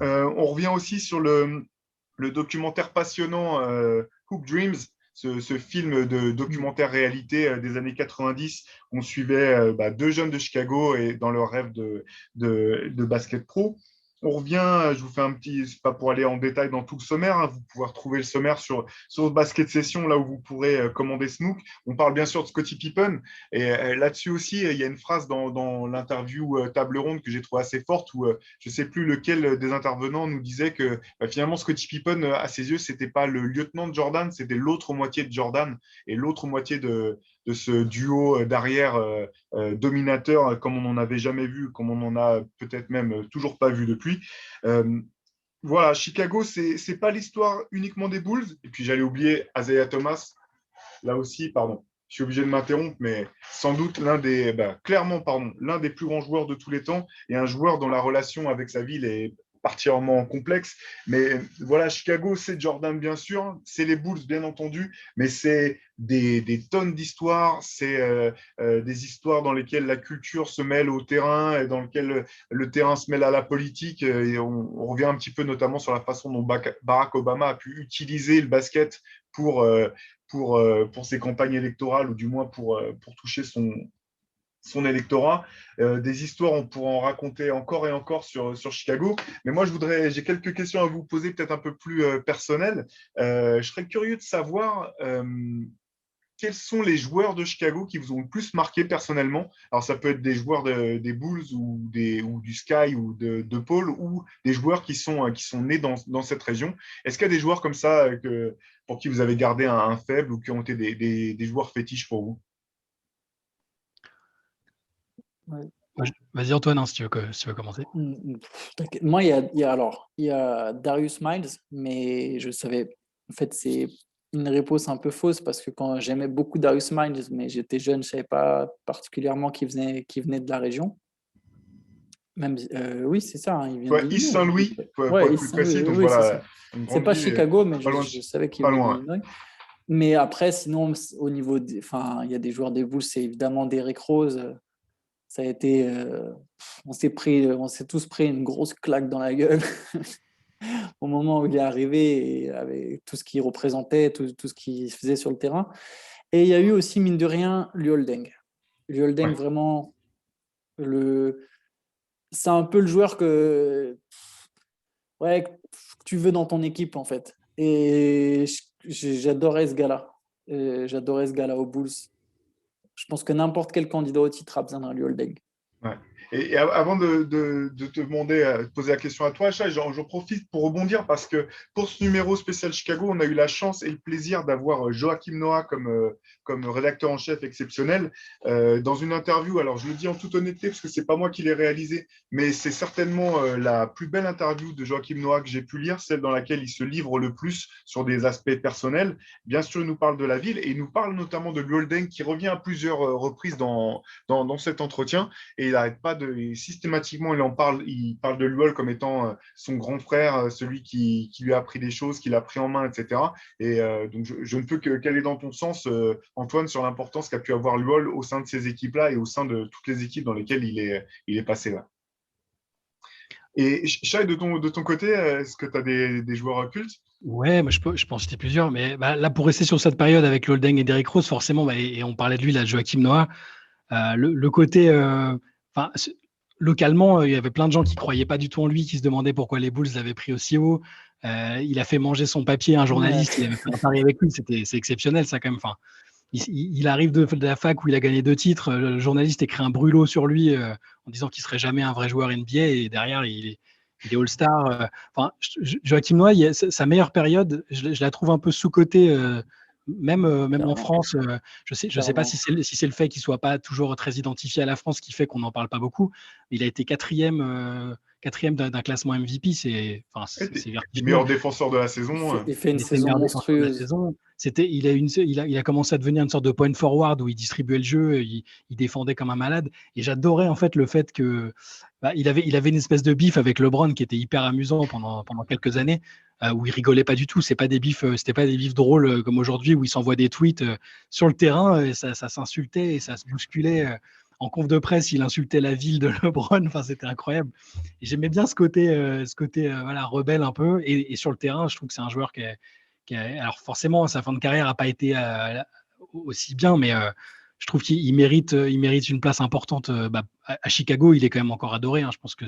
On revient aussi sur le documentaire passionnant Hoop Dreams, ce film de documentaire réalité des années 90. On suivait deux jeunes de Chicago et dans leur rêve de basket pro. On revient, je vous fais un petit, c'est pas pour aller en détail dans tout le sommaire, hein, vous pouvez retrouver le sommaire sur Basket Session, là où vous pourrez commander ce MOOC. On parle bien sûr de Scottie Pippen, et là-dessus aussi, il y a une phrase dans l'interview table ronde que j'ai trouvée assez forte, où je ne sais plus lequel des intervenants nous disait que finalement, Scottie Pippen, à ses yeux, c'était pas le lieutenant de Jordan, c'était l'autre moitié de Jordan, et l'autre moitié de ce duo d'arrière dominateur, comme on n'en avait jamais vu, comme on n'en a peut-être même toujours pas vu depuis. Euh, voilà, Chicago, c'est pas l'histoire uniquement des Bulls. Et puis j'allais oublier Isaiah Thomas, là aussi, pardon. Je suis obligé de m'interrompre, mais sans doute clairement, l'un des plus grands joueurs de tous les temps et un joueur dont la relation avec sa ville est particulièrement complexe. Mais voilà, Chicago, c'est Jordan, bien sûr, c'est les Bulls, bien entendu, mais c'est des tonnes d'histoires, c'est des histoires dans lesquelles la culture se mêle au terrain et dans lesquelles le terrain se mêle à la politique. Et on revient un petit peu notamment sur la façon dont Barack Obama a pu utiliser le basket pour ses campagnes électorales, ou du moins pour toucher son électorat. Des histoires, on pourra en raconter encore et encore sur Chicago. Mais moi, j'ai quelques questions à vous poser, peut-être un peu plus personnelles. Je serais curieux de savoir quels sont les joueurs de Chicago qui vous ont le plus marqué personnellement. Alors, ça peut être des joueurs des Bulls ou du Sky ou de Paul, ou des joueurs qui sont nés dans cette région. Est-ce qu'il y a des joueurs comme ça pour qui vous avez gardé un faible, ou qui ont été des joueurs fétiches pour vous? Ouais. Vas-y Antoine, hein, si tu veux commencer. T'inquiète. Moi, il y a Darius Miles, mais je savais. En fait, c'est une réponse un peu fausse parce que quand j'aimais beaucoup Darius Miles, mais j'étais jeune, je ne savais pas particulièrement qu'il venait de la région. Même, oui, c'est ça, hein, il vient Ouais, East d'Illinois. Saint-Louis, pour Ouais, être East plus Saint-Louis, précis. Donc oui, c'est voilà, ça. une C'est grande pas ville, Chicago, mais pas loin je savais qu'il pas venait loin. d'Illinois. Mais après, sinon, au niveau enfin, il y a des joueurs des Bulls, c'est évidemment Derrick Rose. Ça a été, on s'est tous pris une grosse claque dans la gueule au moment où il est arrivé, et avec tout ce qu'il représentait, tout ce qu'il faisait sur le terrain. Et il y a eu aussi, mine de rien, Luol Deng. Luol Deng, Ouais. vraiment, c'est un peu le joueur que tu veux dans ton équipe, en fait. Et j'adorais ce gars-là. J'adorais ce gars-là aux Bulls. Je pense que n'importe quel candidat au titre a besoin d'un Luol Deng. Ouais. Et avant de te demander, de poser la question à toi, Acha, j'en profite pour rebondir, parce que pour ce numéro spécial Chicago, on a eu la chance et le plaisir d'avoir Joachim Noah comme rédacteur en chef exceptionnel. Dans une interview, alors je le dis en toute honnêteté parce que ce n'est pas moi qui l'ai réalisé, mais c'est certainement la plus belle interview de Joachim Noah que j'ai pu lire, celle dans laquelle il se livre le plus sur des aspects personnels. Bien sûr, il nous parle de la ville, et il nous parle notamment de Luol Deng, qui revient à plusieurs reprises dans cet entretien. Et il n'arrête pas systématiquement, il parle de Luol comme étant son grand frère, celui qui lui a appris des choses, qui l'a pris en main, etc. Et donc, je ne peux qu'aller dans ton sens, Antoine, sur l'importance qu'a pu avoir Luol au sein de ces équipes-là et au sein de toutes les équipes dans lesquelles il est passé là. Et Shai, de ton côté, est-ce que tu as des joueurs cultes? Ouais, moi je peux en citer plusieurs, mais là, pour rester sur cette période avec Luol Deng et Derrick Rose, forcément, et on parlait de lui, là, Joachim Noah, le côté, localement, il y avait plein de gens qui ne croyaient pas du tout en lui, qui se demandaient pourquoi les Bulls l'avaient pris aussi haut. Il a fait manger son papier à un journaliste, il avait fait un pari avec lui, c'est exceptionnel ça quand même. Enfin, il arrive de la fac où il a gagné 2 titres, le journaliste écrit un brûlot sur lui en disant qu'il ne serait jamais un vrai joueur NBA, et derrière, il est All-Star. Joachim Noah, sa meilleure période, je la trouve un peu sous-cotée, même en France. Je sais pas si c'est le fait qu'il soit pas toujours très identifié à la France qui fait qu'on n'en parle pas beaucoup. Il a été quatrième d'un classement MVP. C'est vertigineux. Meilleur défenseur de la saison. Il fait une saison monstrueuse. Il a commencé à devenir une sorte de point forward où il distribuait le jeu, il défendait comme un malade. Et j'adorais en fait le fait que il avait une espèce de bif avec LeBron qui était hyper amusant pendant quelques années, où il rigolait pas du tout. C'était pas des bifs drôles comme aujourd'hui où il s'envoie des tweets sur le terrain, et ça s'insultait et ça se bousculait. En conf de presse, il insultait la ville de LeBron. Enfin, c'était incroyable. Et j'aimais bien ce côté voilà, rebelle un peu. Et sur le terrain, je trouve que c'est un joueur alors forcément, sa fin de carrière n'a pas été aussi bien, mais je trouve qu'il mérite une place importante. À Chicago, il est quand même encore adoré. Hein. Je pense que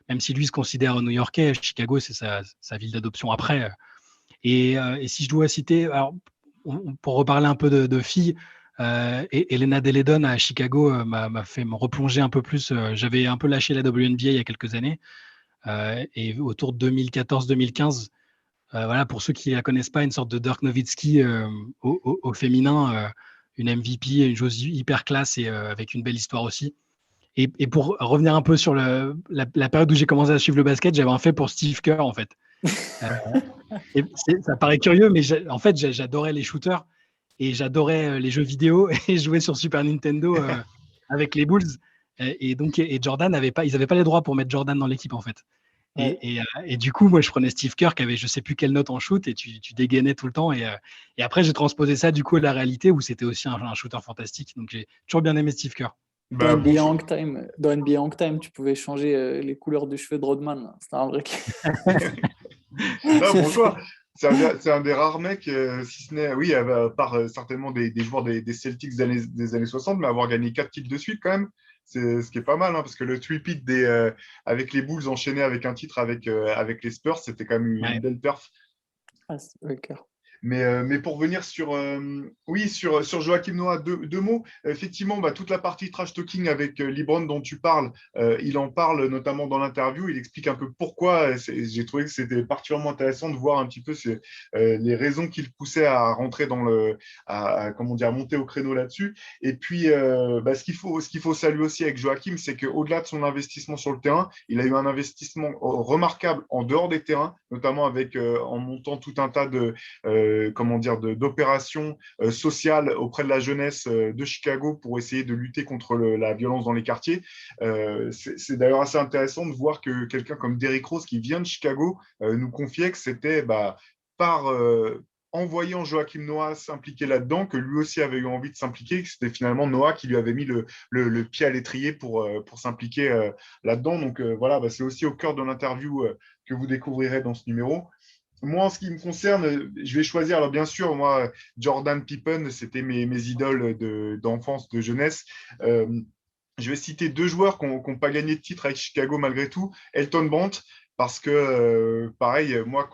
même si lui se considère new-yorkais, Chicago, c'est sa ville d'adoption après. Et si je dois citer, alors, pour reparler un peu de filles, Elena Delle Donne à Chicago m'a fait me replonger un peu plus. J'avais un peu lâché la WNBA il y a quelques années, et autour de 2014-2015, voilà, pour ceux qui ne la connaissent pas, une sorte de Dirk Nowitzki au féminin, une MVP, une chose hyper classe, et avec une belle histoire aussi. Et pour revenir un peu sur la période où j'ai commencé à suivre le basket, j'avais un fait pour Steve Kerr en fait. Ça paraît curieux, mais en fait j'adorais les shooters et j'adorais les jeux vidéo, et jouer sur Super Nintendo avec les Bulls. Et Jordan ils n'avaient pas les droits pour mettre Jordan dans l'équipe en fait. Ouais. Et du coup, moi, je prenais Steve Kerr qui avait je sais plus quelle note en shoot et tu dégainais tout le temps. Et après, j'ai transposé ça du coup à la réalité où c'était aussi un shooter fantastique. Donc, j'ai toujours bien aimé Steve Kerr. Dans Bah, bon NBA choix. Hang Time, dans NBA Hang Time, tu pouvais changer les couleurs de cheveux de Rodman, là. C'était un vrai. Non, bon choix. C'est un des rares mecs, si ce n'est, oui, à part certainement des joueurs des Celtics des années 60, mais avoir gagné 4 titres de suite quand même, c'est ce qui est pas mal, hein, parce que le three-peat avec les Bulls enchaîné avec un titre avec les Spurs, c'était quand même une Ouais. belle perf. Ah, c'est vrai, cœur. Mais pour venir sur Joachim Noah, deux mots. Effectivement, bah, toute la partie trash talking avec LeBron dont tu parles, il en parle notamment dans l'interview. Il explique un peu pourquoi. J'ai trouvé que c'était particulièrement intéressant de voir un petit peu les raisons qui le poussaient à rentrer comment dire, à monter au créneau là-dessus. Et puis, bah, ce qu'il faut saluer aussi avec Joachim, c'est qu'au-delà de son investissement sur le terrain, il a eu un investissement remarquable en dehors des terrains, notamment en montant tout un tas comment dire, d'opérations sociales auprès de la jeunesse de Chicago pour essayer de lutter contre la violence dans les quartiers. C'est d'ailleurs assez intéressant de voir que quelqu'un comme Derrick Rose, qui vient de Chicago, nous confiait que c'était par en voyant Joachim Noah s'impliquer là-dedans, que lui aussi avait eu envie de s'impliquer, que c'était finalement Noah qui lui avait mis le pied à l'étrier pour s'impliquer là-dedans. Donc voilà, bah, c'est aussi au cœur de l'interview que vous découvrirez dans ce numéro. Moi, en ce qui me concerne, je vais choisir. Alors, bien sûr, moi, Jordan Pippen, c'était mes idoles d'enfance, de jeunesse. Euh, je vais citer deux joueurs qui n'ont pas gagné de titre avec Chicago malgré tout. Elton Brand, parce que, pareil, moi,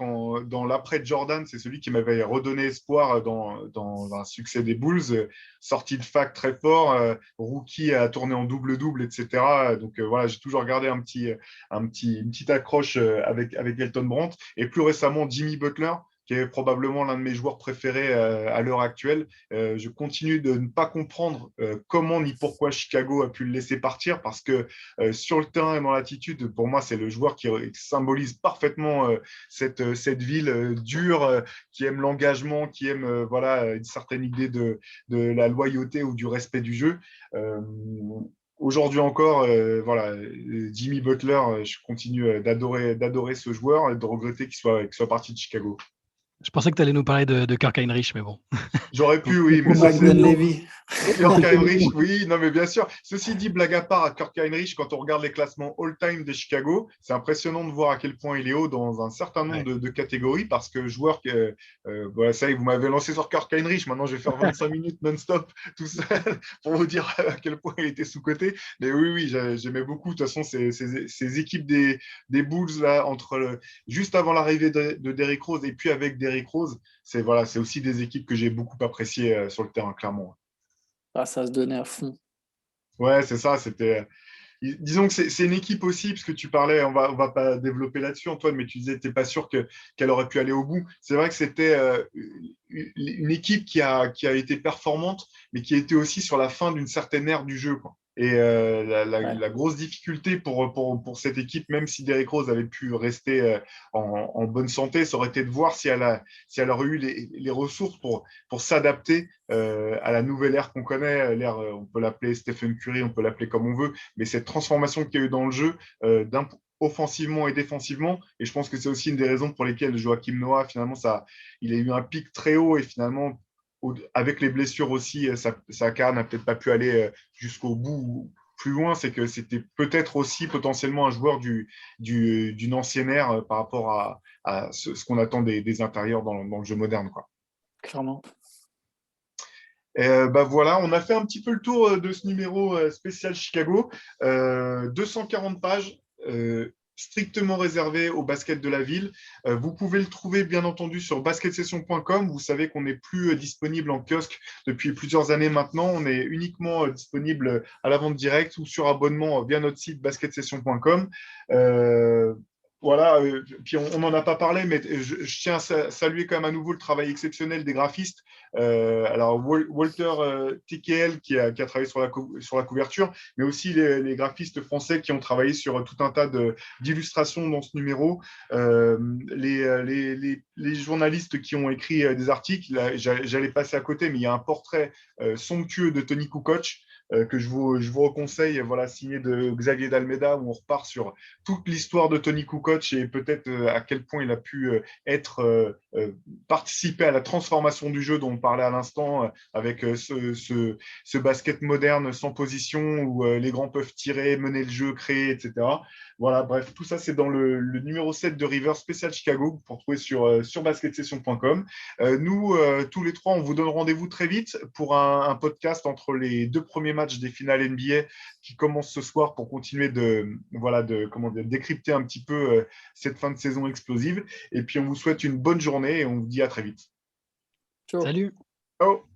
dans l'après Jordan, c'est celui qui m'avait redonné espoir dans un succès des Bulls. Sorti de fac très fort, rookie à tourner en double-double, etc. Donc, voilà, j'ai toujours gardé une petite accroche avec Elton Brand. Et plus récemment, Jimmy Butler, qui est probablement l'un de mes joueurs préférés à l'heure actuelle. Je continue de ne pas comprendre comment ni pourquoi Chicago a pu le laisser partir parce que sur le terrain et dans l'attitude, pour moi, c'est le joueur qui symbolise parfaitement cette ville dure, qui aime l'engagement, qui aime voilà, une certaine idée de la loyauté ou du respect du jeu. Aujourd'hui encore, voilà, Jimmy Butler, je continue d'adorer ce joueur et de regretter qu'il soit parti de Chicago. Je pensais que tu allais nous parler de Kirk Heinrich, mais bon. J'aurais pu, oui, mais Ou ça, c'est. Magden Levy. Kirk Heinrich, oui, non, mais bien sûr. Ceci dit, blague à part, à Kirk Heinrich, quand on regarde les classements all-time de Chicago, c'est impressionnant de voir à quel point il est haut dans un certain nombre Ouais. de catégories parce que joueur que. Voilà, ça y est, vous m'avez lancé sur Kirk Heinrich. Maintenant, je vais faire 25 minutes non-stop tout seul pour vous dire à quel point il était sous-coté. Mais oui, oui, j'aimais beaucoup. De toute façon, ces équipes des Bulls, là, juste avant l'arrivée de Derrick Rose et puis avec Derrick Rose, c'est aussi des équipes que j'ai beaucoup appréciées sur le terrain, clairement. Ah, ça se donnait à fond. Ouais, c'est ça. Disons que c'est une équipe aussi, parce que tu parlais, on va pas développer là-dessus, Antoine, mais tu disais que tu n'es pas sûr qu'elle aurait pu aller au bout. C'est vrai que c'était une équipe qui a été performante, mais qui était aussi sur la fin d'une certaine ère du jeu, quoi. Et Ouais. la grosse difficulté pour cette équipe, même si Derrick Rose avait pu rester en bonne santé, ça aurait été de voir si elle aurait eu les ressources pour s'adapter à la nouvelle ère qu'on connaît. L'ère, on peut l'appeler Stephen Curry, on peut l'appeler comme on veut, mais cette transformation qu'il y a eu dans le jeu, offensivement et défensivement. Et je pense que c'est aussi une des raisons pour lesquelles Joachim Noah, finalement, il a eu un pic très haut et finalement, avec les blessures aussi, sa carrière n'a peut-être pas pu aller jusqu'au bout ou plus loin. C'est que c'était peut-être aussi potentiellement un joueur d'une ancienne ère par rapport à ce qu'on attend des intérieurs dans le jeu moderne, quoi. Clairement. Bah voilà, on a fait un petit peu le tour de ce numéro spécial Chicago. 240 pages, strictement réservé au basket de la ville. Vous pouvez le trouver bien entendu sur basketsession.com. Vous savez qu'on n'est plus disponible en kiosque depuis plusieurs années maintenant. On est uniquement disponible à la vente directe ou sur abonnement via notre site basketsession.com. Voilà, puis on n'en a pas parlé, mais je tiens à saluer quand même à nouveau le travail exceptionnel des graphistes. Alors, Walter TKL qui a travaillé sur la couverture, mais aussi les graphistes français qui ont travaillé sur tout un tas d'illustrations dans ce numéro. Les journalistes qui ont écrit des articles, j'allais passer à côté, mais il y a un portrait somptueux de Tony Kukoc. que je vous reconseille, voilà, signé de Xavier Dalmeida, où on repart sur toute l'histoire de Tony Kukoc et peut-être à quel point il a pu participer à la transformation du jeu dont on parlait à l'instant, avec ce basket moderne sans position où les grands peuvent tirer, mener le jeu, créer, etc. Voilà, bref, tout ça, c'est dans le numéro 7 de River Spécial Chicago pour trouver sur basketsession.com. Nous, tous les trois, on vous donne rendez-vous très vite pour un podcast entre les deux premiers matchs des finales NBA qui commencent ce soir pour continuer de décrypter un petit peu cette fin de saison explosive. Et puis, on vous souhaite une bonne journée et on vous dit à très vite. Ciao. Salut! Ciao!